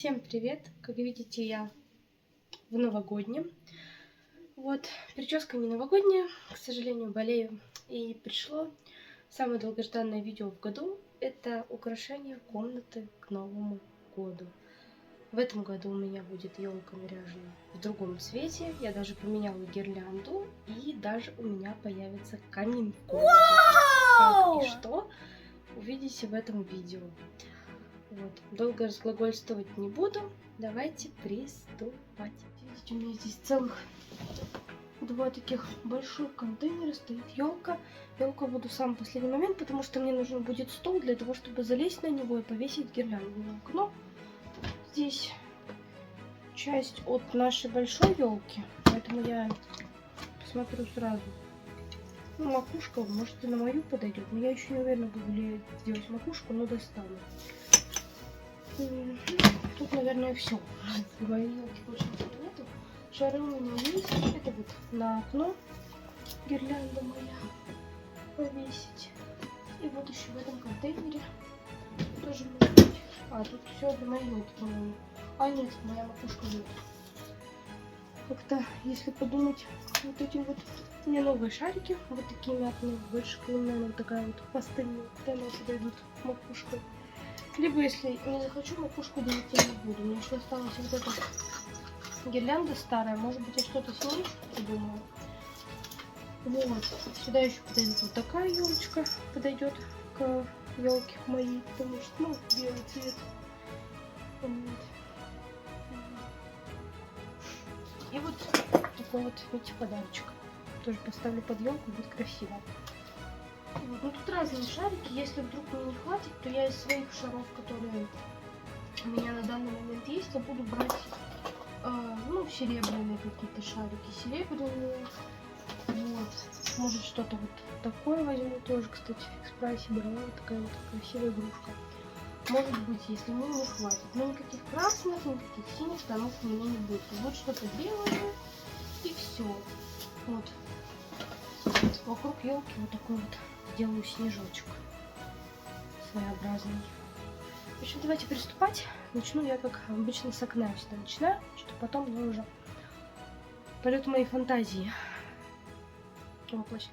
Всем привет! Как видите, я в новогоднем. Вот, прическа не новогодняя, к сожалению, болею. И пришло самое долгожданное видео в году. Это украшение комнаты к Новому году. В этом году у меня будет елка наряжена в другом цвете. Я даже поменяла гирлянду, и даже у меня появится камин в комнате. Как и что, увидите в этом видео. Вот. Долго разглагольствовать не буду. Давайте приступать. Видите, у меня здесь целых два таких больших контейнера. Стоит елка. Елку буду в самый последний момент, потому что мне нужен будет стол для того, чтобы залезть на него и повесить гирлянду на окно. Здесь часть от нашей большой елки, поэтому я посмотрю сразу. Ну, макушка, может, и на мою подойдет, но я еще не уверена, буду ли делать макушку, но достану. Тут, наверное, все. Моей елки больше нету. Шары у меня есть. Это вот на окно гирлянда моя повесить. И вот еще в этом контейнере тоже может быть. А, тут все для моей елки, по-моему. А, нет, моя макушка нет. Как-то, если подумать, вот эти вот у меня новые шарики, вот такие мятные, больше к ним, наверное, вот такая вот пастельная, прямо подойдут макушкой. Либо, если не захочу, макушку делать я не буду. Мне еще осталась вот эта гирлянда старая. Может быть, я что-то с ней придумала. Вот. Сюда еще подойдет вот такая елочка. Подойдет к елке моей, потому что, ну, белый цвет. Вот. И вот такой вот, видите, подарочек. Тоже поставлю под елку, будет красиво. Вот. Ну, тут разные шарики. Если вдруг мне не хватит, то я из своих шаров, которые у меня на данный момент есть, я буду брать ну, серебряные какие-то шарики. Серебряные. Вот. Может, что-то вот такое возьму. Тоже, кстати, в фикс прайсе брала. Вот такая вот красивая игрушка. Может быть, если мне не хватит. Но никаких красных, никаких синих тонов у меня не будет. Вот что-то белое. И все. Вот. Вокруг елки вот такой вот делаю снежочек своеобразный. В общем, давайте приступать. Начну я, как обычно, с окна всегда начинаю, что потом я уже полет моей фантазии воплощу.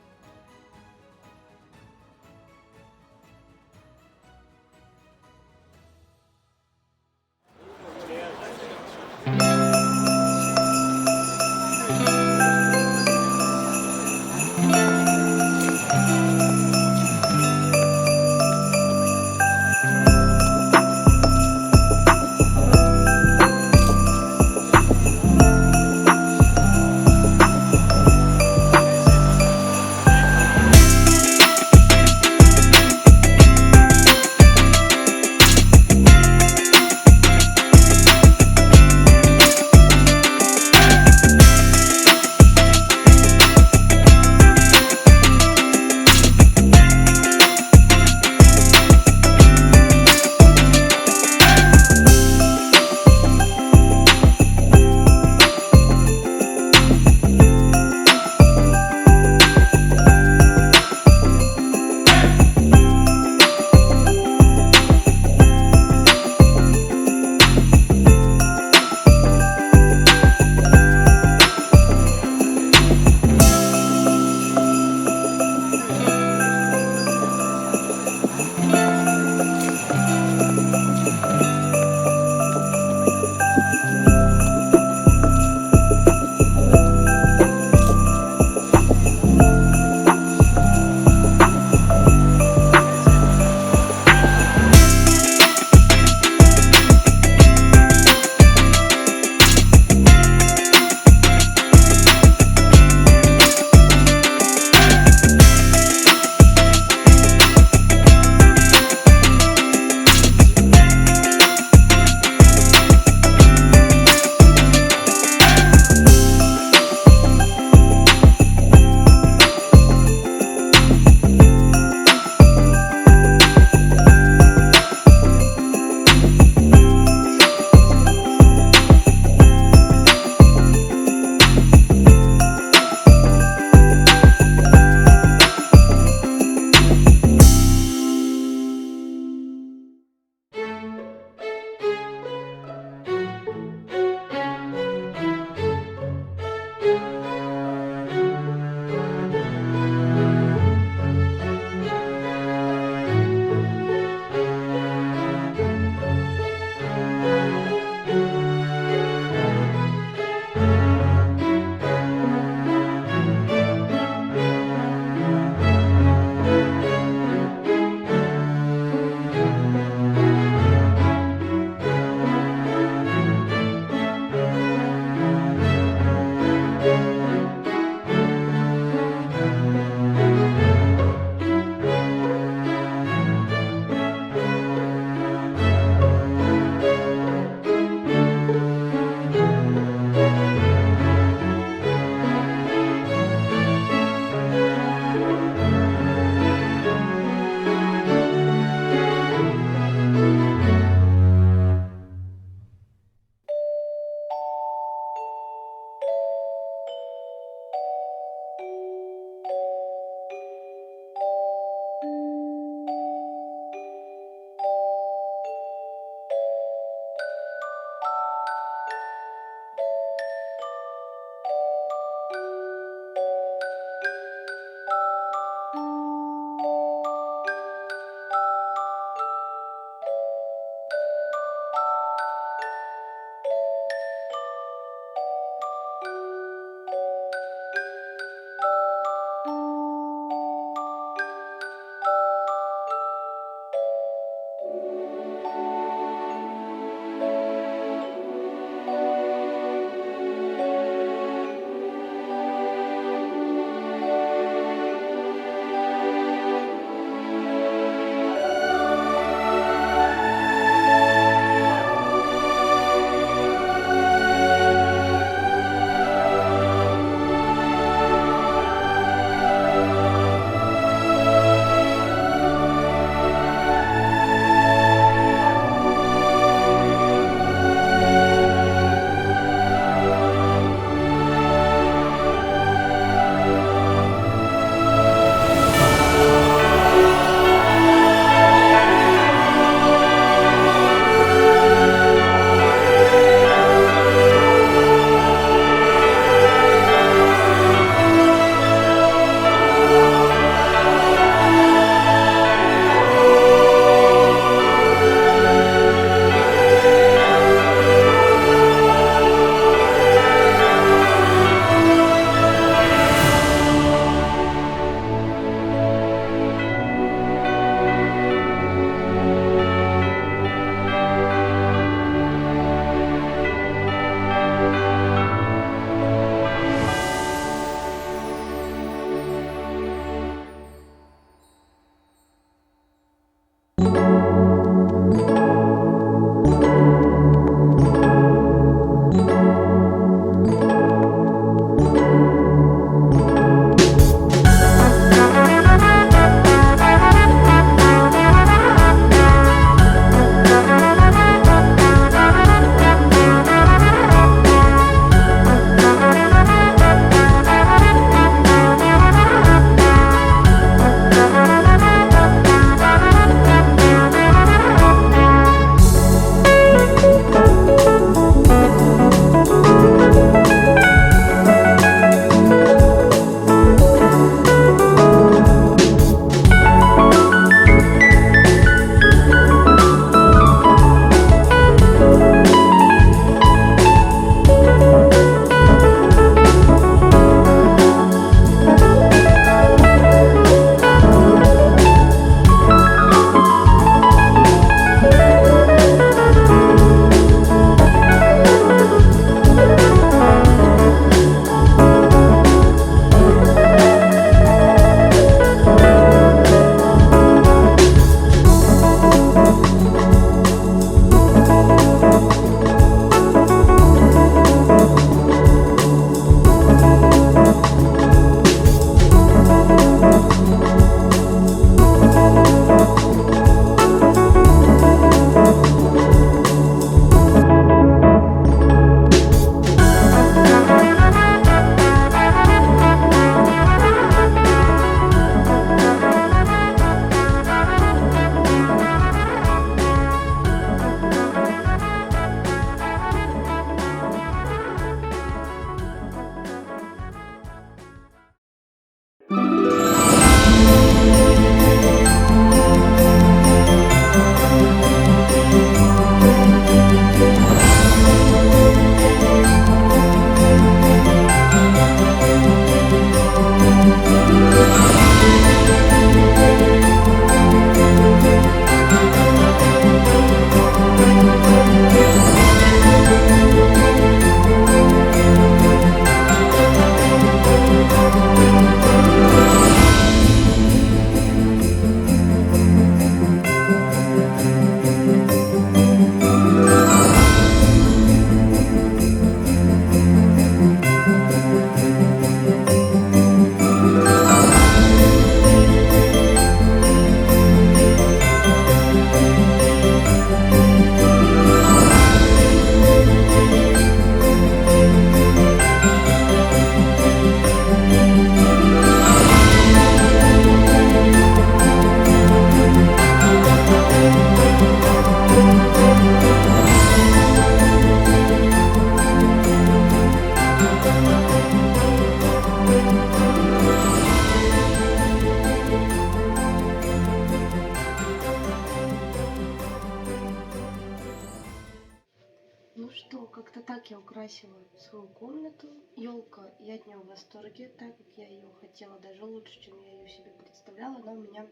как-то так я украсила свою комнату. Елка, я от нее в восторге, так как я ее хотела даже лучше, чем я ее себе представляла. Она у меня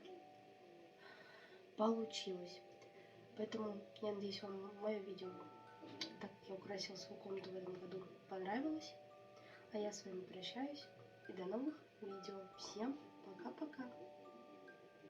получилась. Поэтому я надеюсь, вам мое видео, так как я украсила свою комнату в этом году, понравилось. А я с вами прощаюсь и до новых видео. Всем пока-пока.